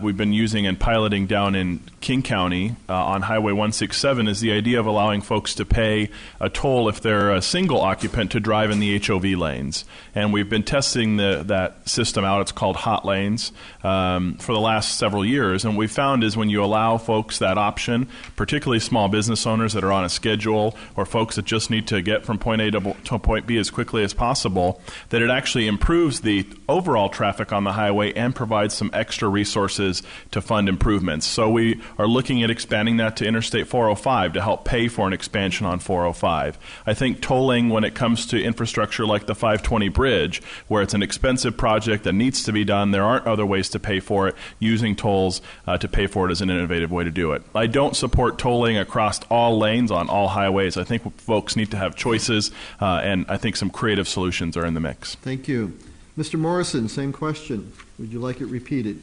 we've been using and piloting down in King County on Highway 167 is the idea of allowing folks to pay a toll if they're a single occupant to drive in the HOV lanes. And we've been testing that system out. It's called Hot Lanes for the last several years. And what we found is when you allow folks that option, particularly small business owners that are on a schedule or folks that just need to get from point A to point B as quickly as possible, that it actually improves the overall traffic on the highway and provides some extra resources to fund improvements. So we are looking at expanding that to Interstate 405 to help pay for an expansion on 405. I think tolling when it comes to infrastructure like the 520 bridge, where it's an expensive project that needs to be done, there aren't other ways to pay for it. Using tolls to pay for it is an innovative way to do it. I don't support tolling across all lanes on all highways. I think folks need to have choices, and I think some creative solutions are in the mix. Thank you. Mr. Morrison, same question. Would you like it repeated?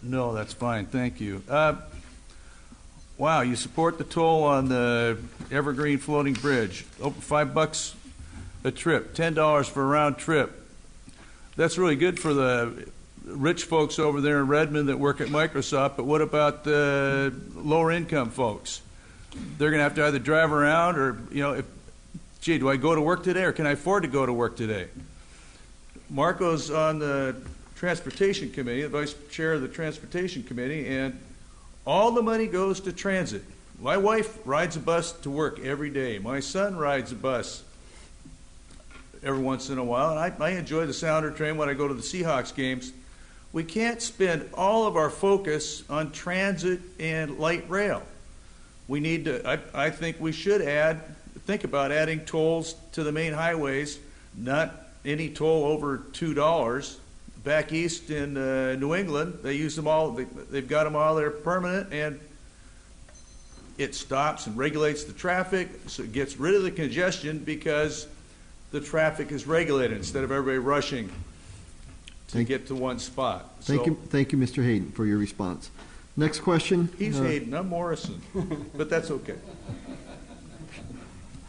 No, that's fine. Thank you. Wow, you support the toll on the Evergreen Floating Bridge. $5 a trip, $10 for a round trip. That's really good for the rich folks over there in Redmond that work at Microsoft, but what about the lower income folks? They're going to have to either drive around or, gee, do I go to work today or can I afford to go to work today? Marko's on the Transportation Committee, the Vice Chair of the Transportation Committee, and all the money goes to transit. My wife rides a bus to work every day. My son rides a bus every once in a while, and I enjoy the Sounder train when I go to the Seahawks games. We can't spend all of our focus on transit and light rail. We need to, I think we should think about adding tolls to the main highways, not any toll over $2. Back east in New England, they use them all. They've got them all there permanent, and it stops and regulates the traffic, so it gets rid of the congestion because the traffic is regulated instead of everybody rushing to get to one spot. Thank you, Mr. Hayden, for your response. Next question. He's Hayden. I'm Morrison, but that's okay.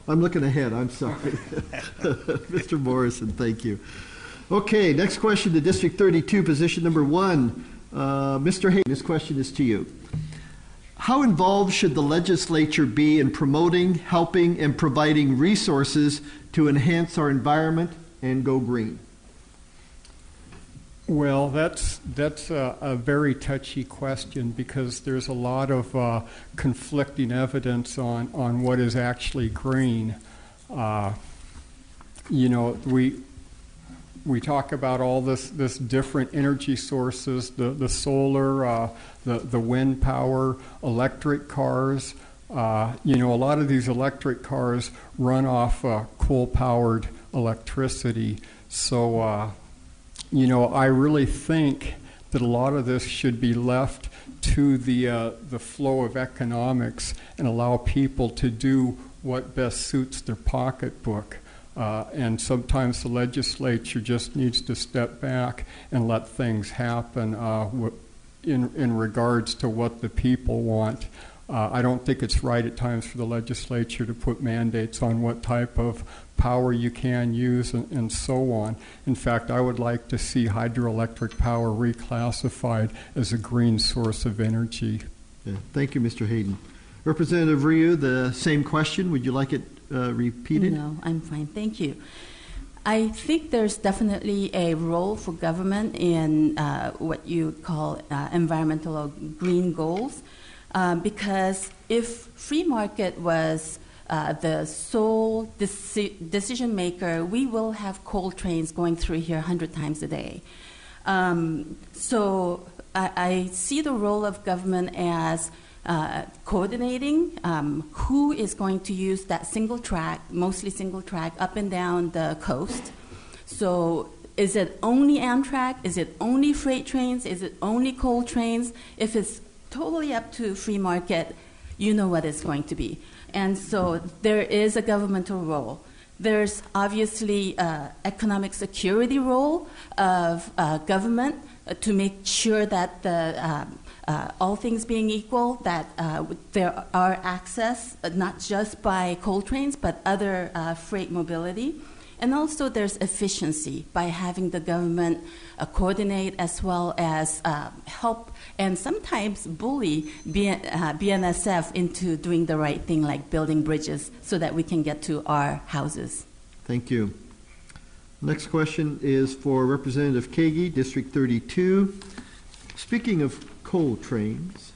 I'm looking ahead. I'm sorry. Mr. Morrison, thank you. Okay, next question to District 32, position number 1. Mr. Hayden, this question is to you. How involved should the legislature be in promoting, helping, and providing resources to enhance our environment and go green? Well, that's a very touchy question because there's a lot of conflicting evidence on what is actually green. We talk about all this different energy sources, the solar, the wind power, electric cars. A lot of these electric cars run off coal-powered electricity. So, I really think that a lot of this should be left to the flow of economics and allow people to do what best suits their pocketbook. And sometimes the legislature just needs to step back and let things happen in regards to what the people want. I don't think it's right at times for the legislature to put mandates on what type of power you can use and so on. In fact, I would like to see hydroelectric power reclassified as a green source of energy. Yeah. Thank you, Mr. Hayden. Representative Ryu, the same question. Would you like it repeated? No, I'm fine. Thank you. I think there's definitely a role for government in what you call environmental or green goals. Because if free market was the sole decision maker, we will have coal trains going through here 100 times a day. So I see the role of government as coordinating who is going to use that single track, mostly single track, up and down the coast. So is it only Amtrak? Is it only freight trains? Is it only coal trains? If it's totally up to free market, you know what it's going to be. And so there is a governmental role. There's obviously economic security role of government to make sure that all things being equal, that there are access not just by coal trains but other freight mobility. And also there's efficiency by having the government coordinate as well as help and sometimes bully BNSF into doing the right thing, like building bridges so that we can get to our houses. Thank you. Next question is for Representative Kagi, District 32. Speaking of coal trains,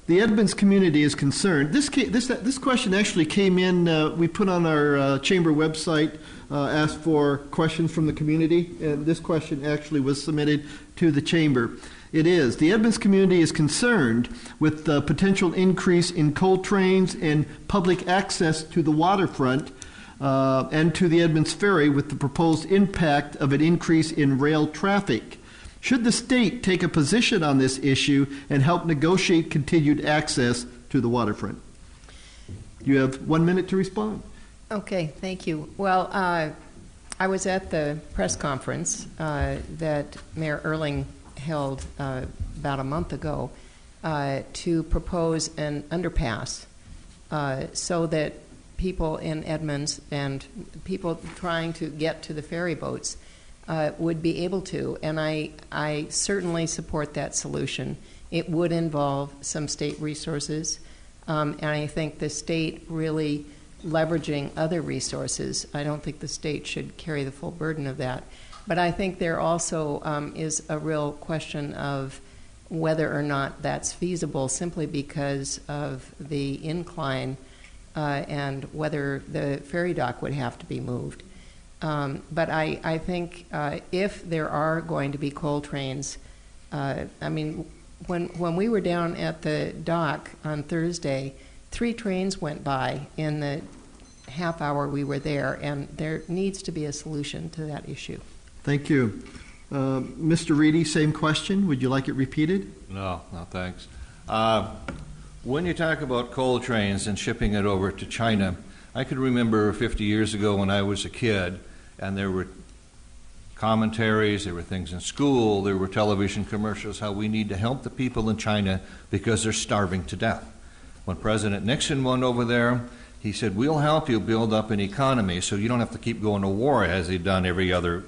the Edmonds community is concerned. This question actually came in, we put on our chamber website, asked for questions from the community, and this question actually was submitted to the chamber. It is, the Edmonds community is concerned with the potential increase in coal trains and public access to the waterfront and to the Edmonds Ferry with the proposed impact of an increase in rail traffic. Should the state take a position on this issue and help negotiate continued access to the waterfront? You have 1 minute to respond. Okay, thank you. Well, I was at the press conference that Mayor Erling held about a month ago to propose an underpass so that people in Edmonds and people trying to get to the ferry boats would be able to, and I certainly support that solution. It would involve some state resources, and I think the state really leveraging other resources. I don't think the state should carry the full burden of that. But I think there also is a real question of whether or not that's feasible simply because of the incline and whether the ferry dock would have to be moved. But I think if there are going to be coal trains, I mean, when we were down at the dock on Thursday, 3 trains went by in the half hour we were there, and there needs to be a solution to that issue. Thank you. Mr. Reedy, same question. Would you like it repeated? No, thanks. When you talk about coal trains and shipping it over to China, I could remember 50 years ago when I was a kid, and there were commentaries, there were things in school, there were television commercials, how we need to help the people in China because they're starving to death. When President Nixon went over there, he said, we'll help you build up an economy so you don't have to keep going to war as they've done every other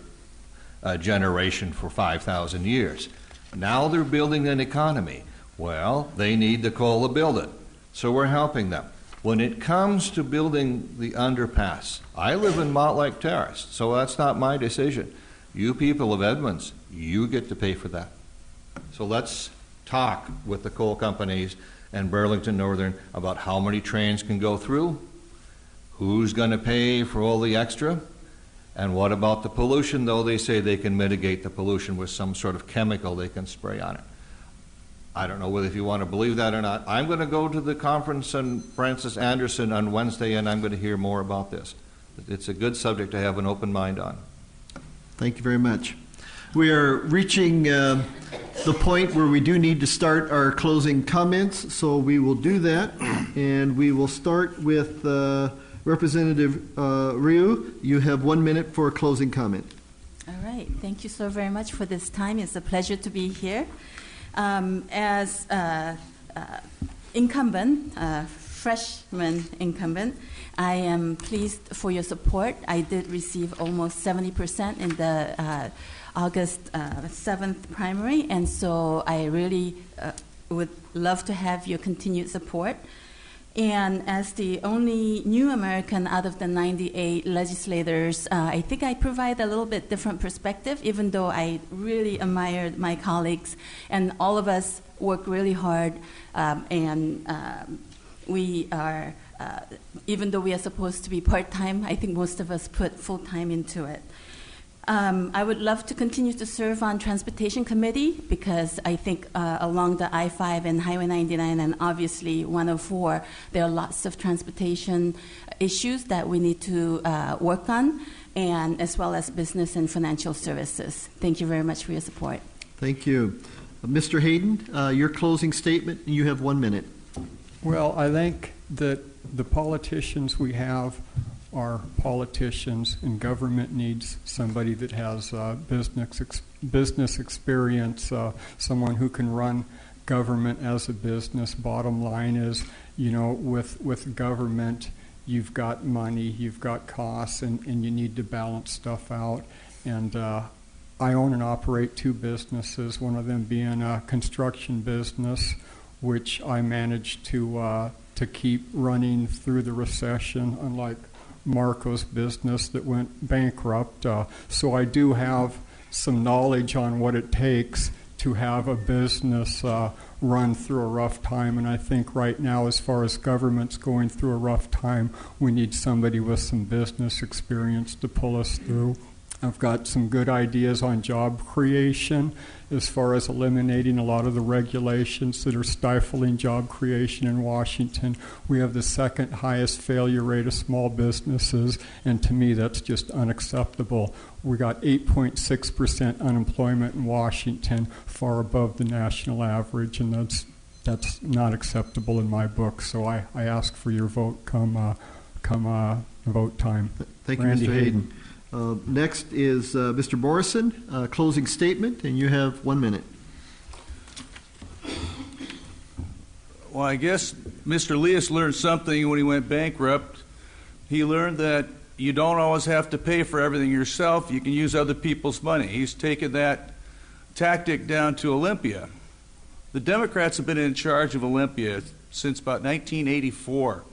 generation for 5,000 years. Now they're building an economy. Well, they need the coal to build it, so we're helping them. When it comes to building the underpass, I live in Montlake Terrace, so that's not my decision. You people of Edmonds, you get to pay for that. So let's talk with the coal companies and Burlington Northern about how many trains can go through, who's going to pay for all the extra, and what about the pollution, though they say they can mitigate the pollution with some sort of chemical they can spray on it. I don't know whether if you want to believe that or not. I'm going to go to the conference in Francis Anderson on Wednesday, and I'm going to hear more about this. It's a good subject to have an open mind on. Thank you very much. We are reaching the point where we do need to start our closing comments, so we will do that. And we will start with Representative Ryu. You have 1 minute for a closing comment. All right. Thank you so very much for this time. It's a pleasure to be here. As incumbent, freshman incumbent, I am pleased for your support. I did receive almost 70% in the August 7th primary, and so I really would love to have your continued support. And as the only new American out of the 98 legislators, I think I provide a little bit different perspective, even though I really admire my colleagues, and all of us work really hard, and we are, even though we are supposed to be part-time, I think most of us put full-time into it. I would love to continue to serve on Transportation Committee because I think along the I-5 and Highway 99 and obviously 104, there are lots of transportation issues that we need to work on, and as well as business and financial services. Thank you very much for your support. Thank you. Mr. Hayden, your closing statement, you have 1 minute. Well, I think that the politicians we have are politicians, and government needs somebody that has business experience, someone who can run government as a business. Bottom line is, with government, you've got money, you've got costs, and you need to balance stuff out. And I own and operate 2 businesses, one of them being a construction business, which I managed to keep running through the recession, unlike Marko's business that went bankrupt. So I do have some knowledge on what it takes to have a business run through a rough time. And I think right now, as far as government's going through a rough time, we need somebody with some business experience to pull us through. I've got some good ideas on job creation as far as eliminating a lot of the regulations that are stifling job creation in Washington. We have the second highest failure rate of small businesses, and to me that's just unacceptable. We got 8.6% unemployment in Washington, far above the national average, and that's not acceptable in my book. So I ask for your vote come vote time. Thank you, Randy Mr. Hayden. Next is Mr. Morrison, closing statement, and you have 1 minute. Well, I guess Mr. Liias learned something when he went bankrupt. He learned that you don't always have to pay for everything yourself. You can use other people's money. He's taken that tactic down to Olympia. The Democrats have been in charge of Olympia since about 1984.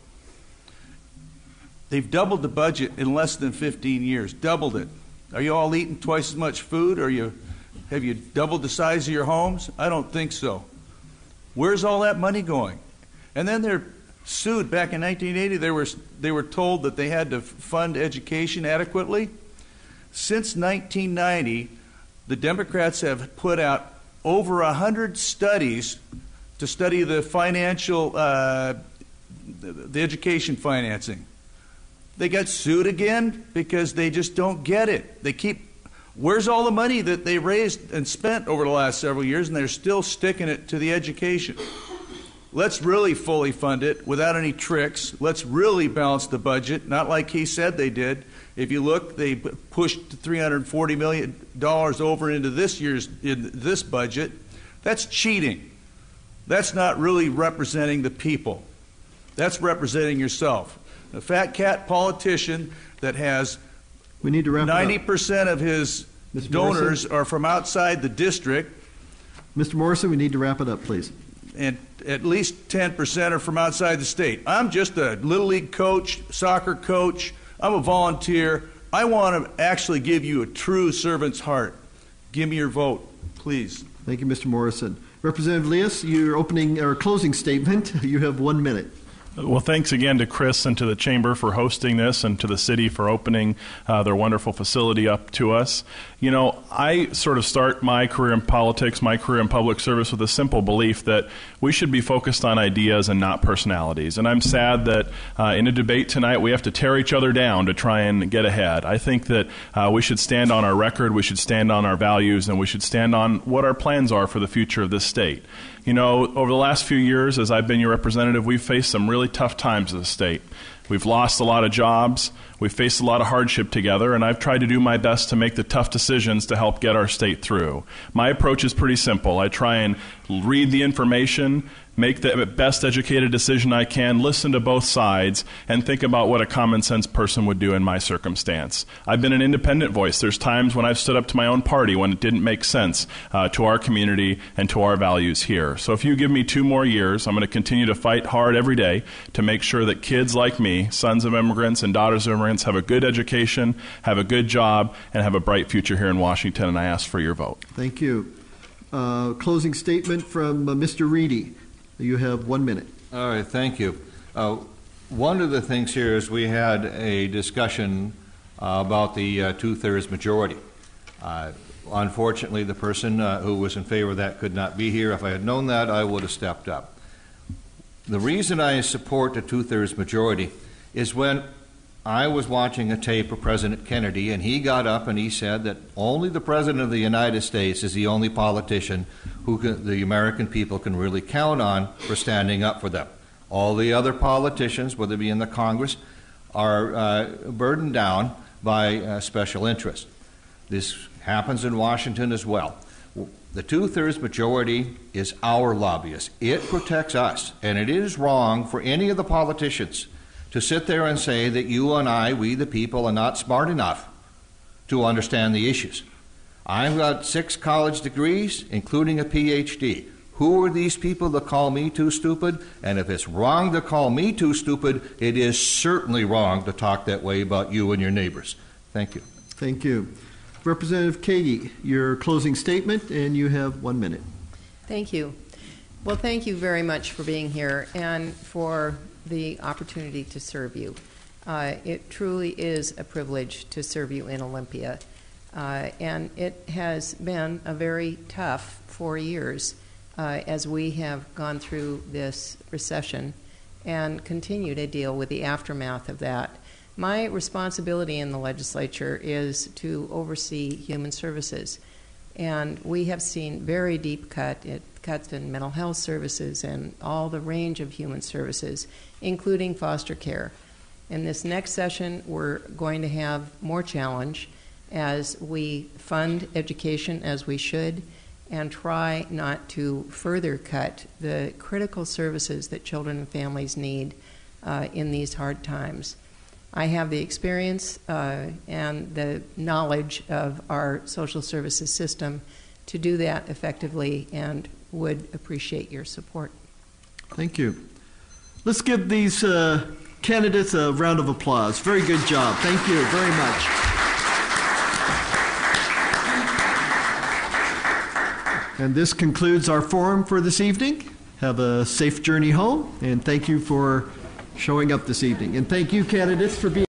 They've doubled the budget in less than 15 years, doubled it. Are you all eating twice as much food? Have you doubled the size of your homes? I don't think so. Where's all that money going? And then they're sued. Back in 1980, they were told that they had to fund education adequately. Since 1990, the Democrats have put out over 100 studies to study the financial, the education financing. They got sued again because they just don't get it. Where's all the money that they raised and spent over the last several years, and they're still sticking it to the education? Let's really fully fund it without any tricks. Let's really balance the budget, not like he said they did. If you look, they pushed $340 million over into this budget. That's cheating. That's not really representing the people. That's representing yourself. A fat cat politician that has 90% of his donors are from outside the district. Mr. Morrison, we need to wrap it up, please. And at least 10% are from outside the state. I'm just a Little League coach, soccer coach. I'm a volunteer. I want to actually give you a true servant's heart. Give me your vote, please. Thank you, Mr. Morrison. Representative Liias, your opening or closing statement. You have 1 minute. Well, thanks again to Chris and to the Chamber for hosting this and to the city for opening their wonderful facility up to us. You know, I sort of start my career in politics, my career in public service with a simple belief that we should be focused on ideas and not personalities. And I'm sad that in a debate tonight we have to tear each other down to try and get ahead. I think that we should stand on our record, we should stand on our values, and we should stand on what our plans are for the future of this state. You know, over the last few years, as I've been your representative, we've faced some really tough times as a state. We've lost a lot of jobs. We've faced a lot of hardship together, and I've tried to do my best to make the tough decisions to help get our state through. My approach is pretty simple. I try and read the information, make the best educated decision I can, listen to both sides, and think about what a common sense person would do in my circumstance. I've been an independent voice. There's times when I've stood up to my own party when it didn't make sense to our community and to our values here. So if you give me 2 more years, I'm going to continue to fight hard every day to make sure that kids like me, sons of immigrants and daughters of immigrants, have a good education, have a good job, and have a bright future here in Washington, and I ask for your vote. Thank you. Closing statement from Mr. Reedy. You have 1 minute. All right, thank you. One of the things here is we had a discussion about the 2/3 majority. Unfortunately, the person who was in favor of that could not be here. If I had known that, I would have stepped up. The reason I support the 2/3 majority is when I was watching a tape of President Kennedy, and he got up and he said that only the President of the United States is the only politician who the American people can really count on for standing up for them. All the other politicians, whether it be in the Congress, are burdened down by special interests. This happens in Washington as well. The 2/3 majority is our lobbyists. It protects us, and it is wrong for any of the politicians to sit there and say that you and I, we the people, are not smart enough to understand the issues. I've got 6 college degrees, including a PhD. Who are these people that call me too stupid? And if it's wrong to call me too stupid, it is certainly wrong to talk that way about you and your neighbors. Thank you. Thank you. Representative Kagi, your closing statement, and you have 1 minute. Thank you. Well, thank you very much for being here and for the opportunity to serve you. It truly is a privilege to serve you in Olympia, and it has been a very tough 4 years as we have gone through this recession and continue to deal with the aftermath of that. My responsibility in the legislature is to oversee human services, and we have seen very deep cuts in mental health services and all the range of human services, including foster care. In this next session, we're going to have more challenge as we fund education as we should and try not to further cut the critical services that children and families need in these hard times. I have the experience and the knowledge of our social services system to do that effectively and would appreciate your support. Thank you. Let's give these candidates a round of applause. Very good job. Thank you very much. And this concludes our forum for this evening. Have a safe journey home, and thank you for showing up this evening. And thank you, candidates, for being